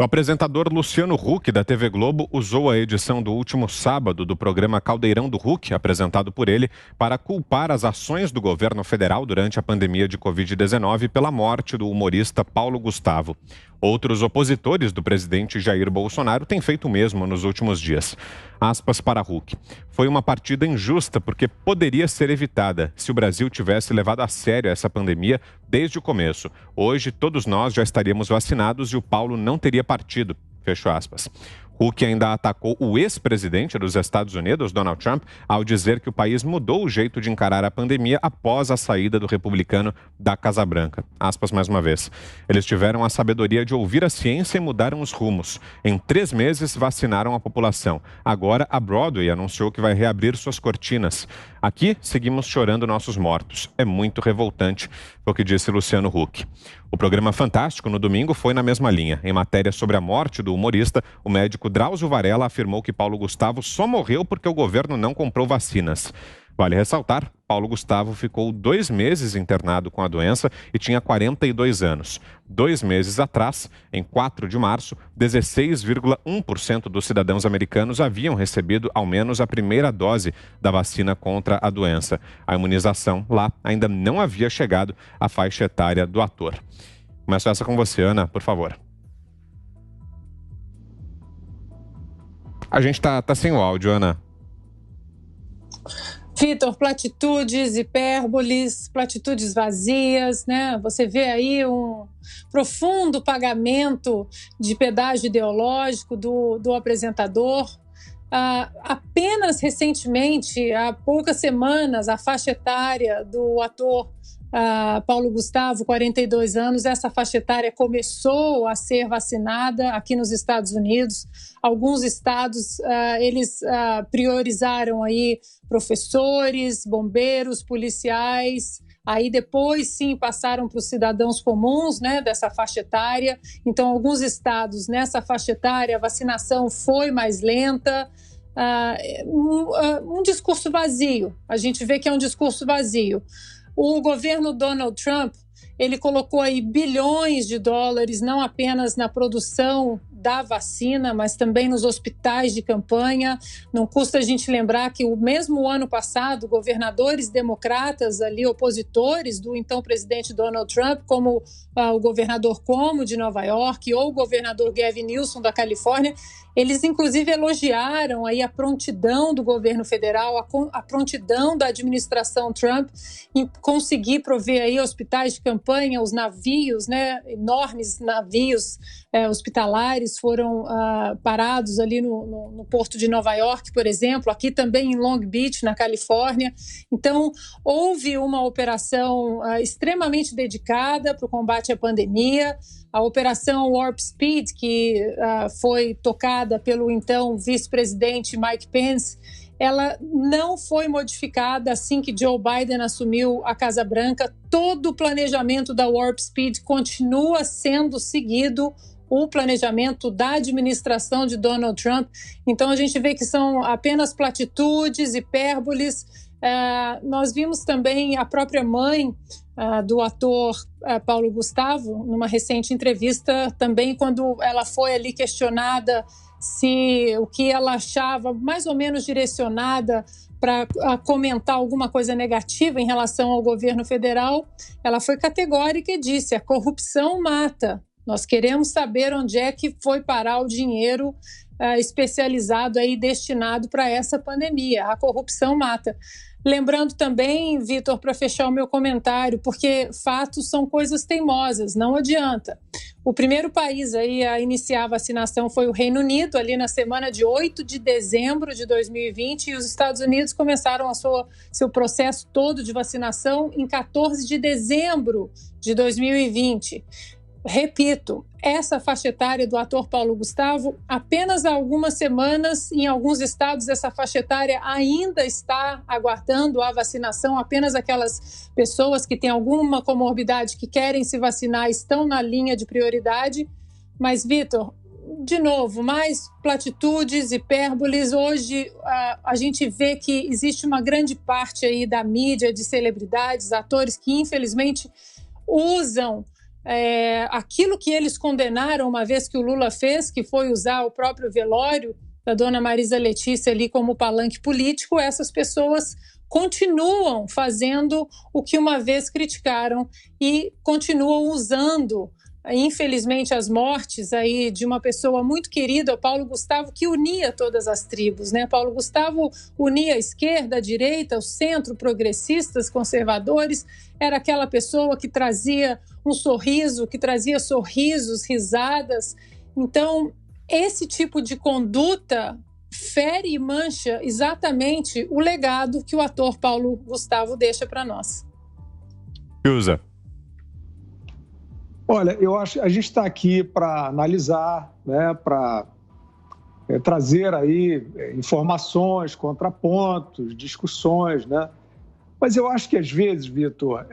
O apresentador Luciano Huck, da TV Globo, usou a edição do último sábado do programa Caldeirão do Huck, apresentado por ele, para culpar as ações do governo federal durante a pandemia de Covid-19 pela morte do humorista Paulo Gustavo. Outros opositores do presidente Jair Bolsonaro têm feito o mesmo nos últimos dias. Aspas para Huck. Foi uma partida injusta porque poderia ser evitada se o Brasil tivesse levado a sério essa pandemia desde o começo. Hoje, todos nós já estaríamos vacinados e o Paulo não teria partido. Fecho aspas. Huck ainda atacou o ex-presidente dos Estados Unidos, Donald Trump, ao dizer que o país mudou o jeito de encarar a pandemia após a saída do republicano da Casa Branca. Aspas mais uma vez. Eles tiveram a sabedoria de ouvir a ciência e mudaram os rumos. Em 3 meses, vacinaram a população. Agora, a Broadway anunciou que vai reabrir suas cortinas. Aqui, seguimos chorando nossos mortos. É muito revoltante, foi o que disse Luciano Huck. O programa Fantástico, no domingo, foi na mesma linha. Em matéria sobre a morte do humorista, o médico Drauzio Varela afirmou que Paulo Gustavo só morreu porque o governo não comprou vacinas. Vale ressaltar, Paulo Gustavo ficou 2 meses internado com a doença e tinha 42 anos. 2 meses atrás, em 4 de março, 16,1% dos cidadãos americanos haviam recebido ao menos a primeira dose da vacina contra a doença. A imunização lá ainda não havia chegado à faixa etária do ator. Começo essa com você, Ana, por favor. A gente tá sem o áudio, Ana. Vitor, platitudes, hipérboles, platitudes vazias, né? Você vê aí um profundo pagamento de pedágio ideológico do apresentador. Apenas recentemente, há poucas semanas, a faixa etária do ator Paulo Gustavo, 42 anos, essa faixa etária começou a ser vacinada aqui nos Estados Unidos. Alguns estados, eles priorizaram aí professores, bombeiros, policiais. Aí depois, sim, passaram para os cidadãos comuns, né, dessa faixa etária. Então, alguns estados, nessa faixa etária, a vacinação foi mais lenta. Um discurso vazio. A gente vê que é um discurso vazio. O governo Donald Trump, ele colocou aí bilhões de dólares, não apenas na produção da vacina, mas também nos hospitais de campanha. Não custa a gente lembrar que o mesmo ano passado, governadores democratas ali, opositores do então presidente Donald Trump, como o governador Cuomo de Nova York ou o governador Gavin Newsom da Califórnia, eles inclusive elogiaram aí a prontidão do governo federal, a prontidão da administração Trump em conseguir prover aí hospitais de campanha, os navios, né, enormes navios hospitalares foram parados ali no porto de Nova York, por exemplo, aqui também em Long Beach, na Califórnia. Então, houve uma operação extremamente dedicada para o combate à pandemia. A Operação Warp Speed, que foi tocada pelo então vice-presidente Mike Pence, ela não foi modificada assim que Joe Biden assumiu a Casa Branca. Todo o planejamento da Warp Speed continua sendo seguido, o planejamento da administração de Donald Trump. Então, a gente vê que são apenas platitudes, hipérboles. Nós vimos também a própria mãe do ator Paulo Gustavo, numa recente entrevista, também quando ela foi ali questionada se o que ela achava mais ou menos direcionada para comentar alguma coisa negativa em relação ao governo federal, ela foi categórica e disse: a corrupção mata. Nós queremos saber onde é que foi parar o dinheiro especializado aí, destinado para essa pandemia. A corrupção mata. Lembrando também, Vitor, para fechar o meu comentário, porque fatos são coisas teimosas, não adianta. O primeiro país aí a iniciar a vacinação foi o Reino Unido, ali na semana de 8 de dezembro de 2020, e os Estados Unidos começaram seu processo todo de vacinação em 14 de dezembro de 2020. Repito, essa faixa etária do ator Paulo Gustavo, apenas há algumas semanas, em alguns estados, essa faixa etária ainda está aguardando a vacinação. Apenas aquelas pessoas que têm alguma comorbidade que querem se vacinar estão na linha de prioridade. Mas, Vitor, de novo, mais platitudes, hipérboles. Hoje a gente vê que existe uma grande parte aí da mídia, de celebridades, atores que infelizmente usam aquilo que eles condenaram uma vez que o Lula fez, que foi usar o próprio velório da dona Marisa Letícia ali como palanque político, essas pessoas continuam fazendo o que uma vez criticaram e continuam usando, infelizmente, as mortes aí de uma pessoa muito querida, o Paulo Gustavo, que unia todas as tribos, né? Paulo Gustavo unia a esquerda, a direita, o centro, progressistas, conservadores, era aquela pessoa que trazia um sorriso, que trazia sorrisos, risadas. Então, esse tipo de conduta fere e mancha exatamente o legado que o ator Paulo Gustavo deixa para nós. Usa. Olha, eu acho que a gente está aqui para analisar, né, para trazer aí informações, contrapontos, discussões, né? Mas eu acho que às vezes, Vitor,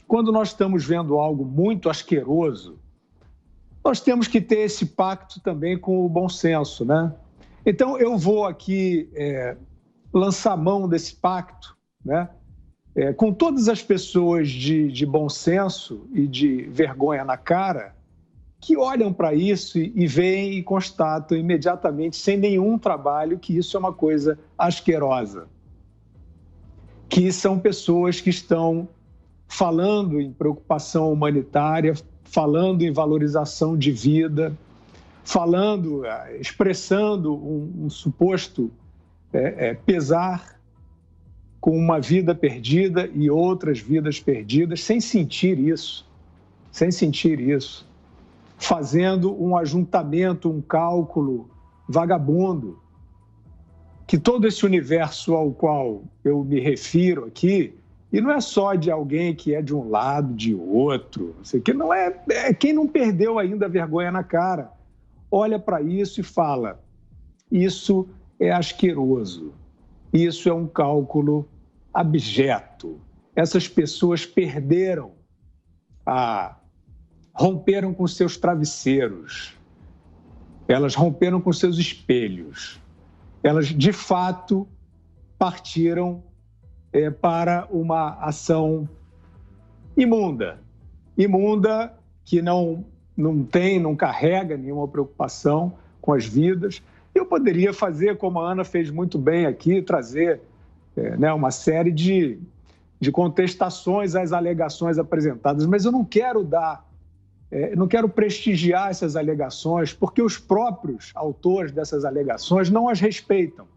quando nós estamos vendo algo muito asqueroso, nós temos que ter esse pacto também com o bom senso, né? Então, eu vou aqui lançar mão desse pacto, né? Com todas as pessoas de bom senso e de vergonha na cara que olham para isso e veem e constatam imediatamente, sem nenhum trabalho, que isso é uma coisa asquerosa. Que são pessoas que estão falando em preocupação humanitária, falando em valorização de vida, falando, expressando um suposto pesar com uma vida perdida e outras vidas perdidas, sem sentir isso, fazendo um ajuntamento, um cálculo vagabundo, que todo esse universo ao qual eu me refiro aqui, e não é só de alguém que é de um lado, de outro, não sei o que, não é quem não perdeu ainda a vergonha na cara, olha para isso e fala, isso é asqueroso, isso é um cálculo abjeto. Essas pessoas romperam com seus travesseiros, elas romperam com seus espelhos, elas de fato partiram para uma ação imunda que não carrega nenhuma preocupação com as vidas. Eu poderia fazer, como a Ana fez muito bem aqui, trazer uma série de contestações às alegações apresentadas, mas eu não quero não quero prestigiar essas alegações, porque os próprios autores dessas alegações não as respeitam.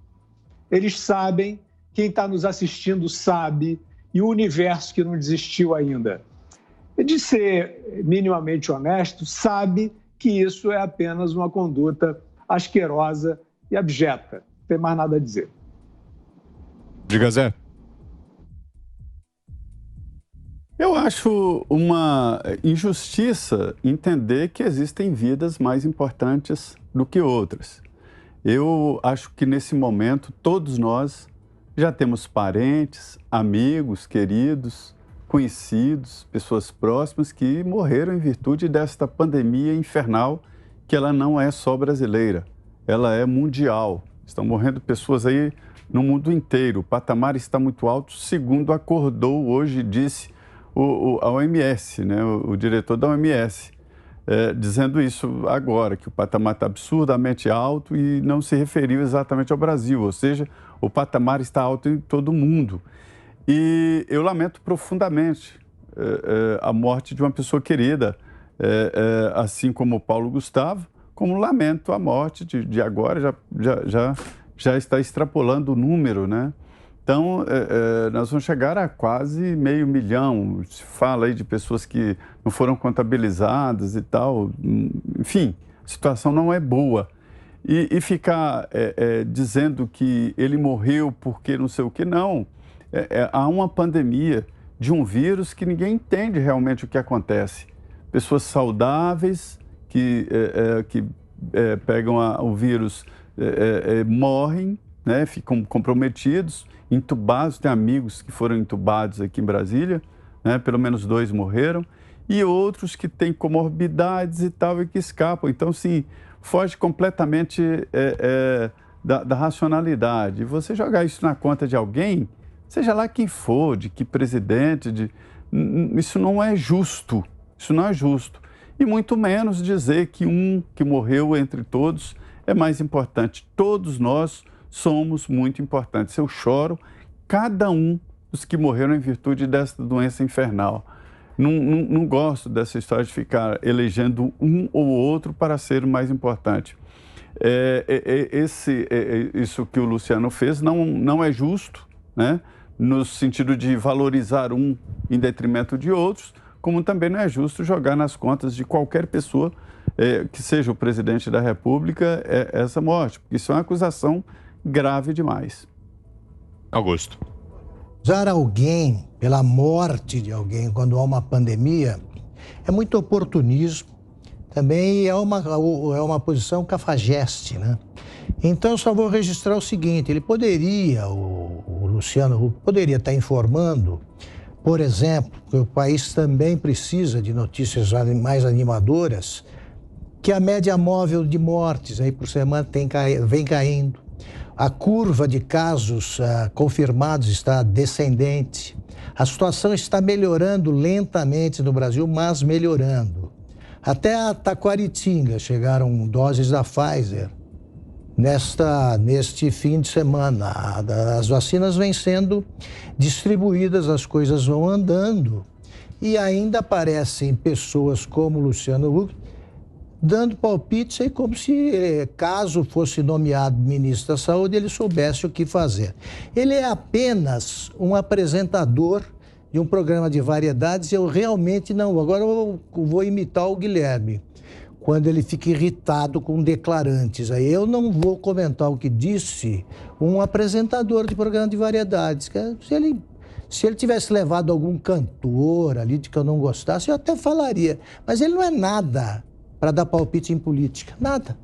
Eles sabem, quem está nos assistindo sabe, e o universo que não desistiu ainda de ser minimamente honesto, sabe que isso é apenas uma conduta asquerosa e abjeta. Não tem mais nada a dizer. Diga, Zé. Eu acho uma injustiça entender que existem vidas mais importantes do que outras. Eu acho que nesse momento todos nós já temos parentes, amigos, queridos, conhecidos, pessoas próximas que morreram em virtude desta pandemia infernal, que ela não é só brasileira, ela é mundial. Estão morrendo pessoas aí no mundo inteiro. O patamar está muito alto, segundo acordou hoje, disse a OMS, né, o diretor da OMS, dizendo isso agora, que o patamar está absurdamente alto e não se referiu exatamente ao Brasil, ou seja, o patamar está alto em todo o mundo. E eu lamento profundamente a morte de uma pessoa querida, assim como o Paulo Gustavo, como lamento a morte de agora, já está extrapolando o número, né? Então, nós vamos chegar a quase 500 mil, se fala aí de pessoas que não foram contabilizadas e tal. Enfim, a situação não é boa. E ficar dizendo que ele morreu porque não sei o que, não. Há uma pandemia de um vírus que ninguém entende realmente o que acontece. Pessoas saudáveis que pegam o vírus morrem, né, ficam comprometidos, entubados. Tem amigos que foram entubados aqui em Brasília, né, pelo menos 2 morreram, e outros que têm comorbidades e tal e que escapam. Então, sim, foge completamente da racionalidade. E você jogar isso na conta de alguém, seja lá quem for, de que presidente, isso não é justo. Isso não é justo. E muito menos dizer que um que morreu entre todos é mais importante. Todos nós somos muito importantes. Eu choro cada um dos que morreram em virtude dessa doença infernal. Não gosto dessa história de ficar elegendo um ou outro para ser o mais importante. Isso que o Luciano fez não é justo, né? No sentido de valorizar um em detrimento de outros, como também não é justo jogar nas contas de qualquer pessoa que seja o presidente da República essa morte, porque isso é uma acusação grave demais. Augusto. Usar alguém pela morte de alguém quando há uma pandemia é muito oportunismo, também é uma posição cafajeste, né? Então, eu só vou registrar o seguinte, ele poderia, o Luciano Huck, poderia estar informando, por exemplo, que o país também precisa de notícias mais animadoras, que a média móvel de mortes aí por semana vem caindo. A curva de casos confirmados está descendente. A situação está melhorando lentamente no Brasil, mas melhorando. Até a Taquaritinga chegaram doses da Pfizer neste fim de semana. As vacinas vêm sendo distribuídas, as coisas vão andando. E ainda aparecem pessoas como Luciano Huck dando palpites aí como se, caso fosse nomeado ministro da Saúde, ele soubesse o que fazer. Ele é apenas um apresentador de um programa de variedades, eu realmente não. Agora eu vou imitar o Guilherme, quando ele fica irritado com declarantes. Aí eu não vou comentar o que disse um apresentador de programa de variedades. Se ele tivesse levado algum cantor ali de que eu não gostasse, eu até falaria. Mas ele não é nada para dar palpite em política. Nada.